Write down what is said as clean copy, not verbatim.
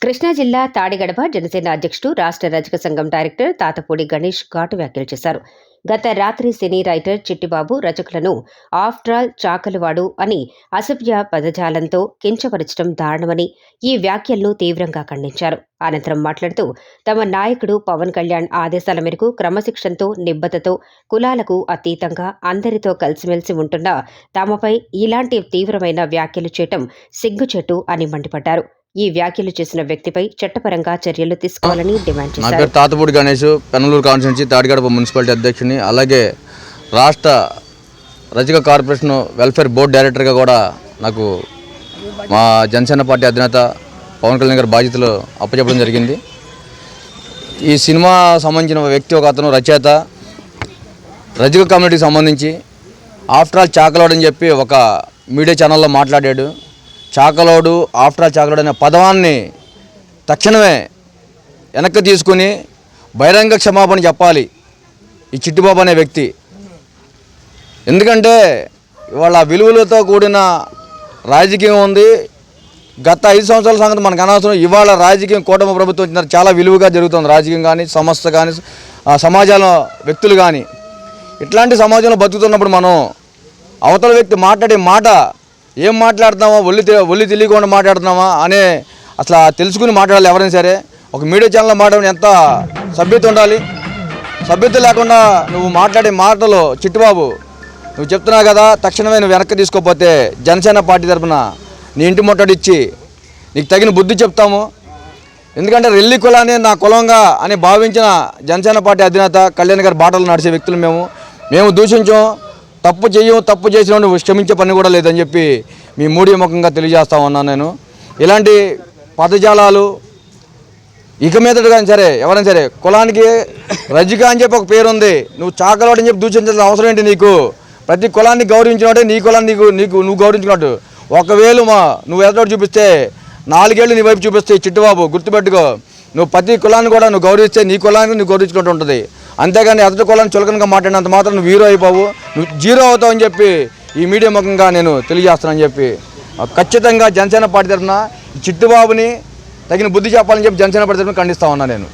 కృష్ణా జిల్లా తాడిగడప జనసేన అధ్యక్షుడు రాష్ట్ర రజక సంఘం డైరెక్టర్ తాతపూడి గణేష్ ఘాటు వ్యాఖ్యలు చేశారు. గత రాత్రి సినీ రైటర్ చిట్టిబాబు రజకులను ఆఫ్టర్ చాకలివాడు అని అసభ్య పదజాలంతో కించపరచడం దారుణమని ఈ వ్యాఖ్యలను తీవ్రంగా ఖండించారు. అనంతరం మాట్లాడుతూ తమ నాయకుడు పవన్ కళ్యాణ్ ఆదేశాల మేరకు క్రమశిక్షణతో నిబద్ధతతో కులాలకు అతీతంగా అందరితో కలిసిమెలిసి ఉంటున్న తమపై ఇలాంటి తీవ్రమైన వ్యాఖ్యలు చేయటం సిగ్గుచేటు అని మండిపడ్డారు. ఈ వ్యాఖ్యలు చేసిన వ్యక్తిపై చట్టపరంగా చర్యలు తీసుకోవాలని డిమాండ్ చేశారు. నా పేరు తాతపూడి గణేష్, పెనలూరు కాన్స్టిట్యున్సీ తాడిగడప మున్సిపాలిటీ అధ్యక్షుని, అలాగే రాష్ట్ర రజక కార్పొరేషన్ వెల్ఫేర్ బోర్డు డైరెక్టర్గా కూడా నాకు మా జనసేన పార్టీ అధినేత పవన్ కళ్యాణ్ గారి బాధ్యతలు అప్పచెప్పడం జరిగింది. ఈ సినిమా సంబంధించిన వ్యక్తి ఒక అతను రచయిత, రజక కమ్యూనిటీకి సంబంధించి ఆఫ్టర్ ఆల్ చాకలోడ్ అని చెప్పి ఒక మీడియా ఛానల్లో మాట్లాడాడు. చాకలోడు, ఆఫ్టర్ ఆల్ చాకలోడు అనే పదవాన్ని తక్షణమే వెనక్కి తీసుకుని బహిరంగ క్షమాపణ చెప్పాలి ఈ చిట్టిబాబు అనే వ్యక్తి. ఎందుకంటే ఇవాళ విలువలతో కూడిన రాజకీయం ఉంది. గత 5 సంవత్సరాల సంగతి మనకు అనవసరం. ఇవాళ రాజకీయం కూటమి ప్రభుత్వం వచ్చిన చాలా విలువగా జరుగుతుంది. రాజకీయం కానీ, సంస్థ కానీ, సమాజంలో వ్యక్తులు కానీ. ఇట్లాంటి సమాజంలో బతుకుతున్నప్పుడు మనం అవతల వ్యక్తి మాట్లాడే మాట ఏం మాట్లాడుతున్నామా, ఒళ్ళు తెలియకుండా మాట్లాడుతున్నామా అనే అసలు తెలుసుకుని మాట్లాడాలి. ఎవరైనా సరే ఒక మీడియా ఛానల్లో మాట్లాడిన ఎంత సభ్యత ఉండాలి. సభ్యత లేకుండా నువ్వు మాట్లాడే మాటలు చిట్టిబాబు నువ్వు చెప్తున్నావు కదా, తక్షణమే నువ్వు వెనక్కి తీసుకోకపోతే జనసేన పార్టీ తరఫున నీ ఇంటి ముట్టడిచ్చి నీకు తగిన బుద్ధి చెప్తాము. ఎందుకంటే రెల్లి కులాన్ని నా కులంగా అని భావించిన జనసేన పార్టీ అధినేత కళ్యాణ్ గారి బాటలు నడిచే వ్యక్తులు మేము దూషించాం. తప్పు చేసిన నువ్వు క్షమించే పని కూడా లేదని చెప్పి మీ మీడియా ముఖంగా తెలియజేస్తా ఉన్నాను. నేను ఇలాంటి పదజాలాలు ఇక మీదట కానీ సరే ఎవరైనా సరే కులానికి రజిక అని చెప్పి ఒక పేరు ఉంది, నువ్వు చాకలోడు అని చెప్పి దూషించాల్సిన అవసరం ఏంటి నీకు? ప్రతి కులాన్ని గౌరవించినట్టే నీ కులాన్ని నువ్వు గౌరవించినట్టు. ఒకవేళ నువ్వు ఎదటోడు చూపిస్తే 4 ఏళ్ళు నీ వైపు చూపిస్తే చిట్టిబాబు గుర్తుపెట్టుకో, నువ్వు ప్రతి కులాన్ని కూడా నువ్వు గౌరవిస్తే నీ కులాన్ని నువ్వు గౌరవించుకుంటూ ఉంటుంది. అంతేగాని ఎదుటి కులాన్ని చులకనగా మాట్లాడినంత మాత్రం నువ్వు హీరో అయిపోవు, నువ్వు జీరో అవుతావు అని చెప్పి ఈ మీడియా ముఖంగా నేను తెలియజేస్తానని చెప్పి ఖచ్చితంగా జనసేన పార్టీ తరఫున చిట్టిబాబుని తగిన బుద్ధి చెప్పాలని చెప్పి జనసేన పార్టీ తరఫున ఖండిస్తా ఉన్నా నేను.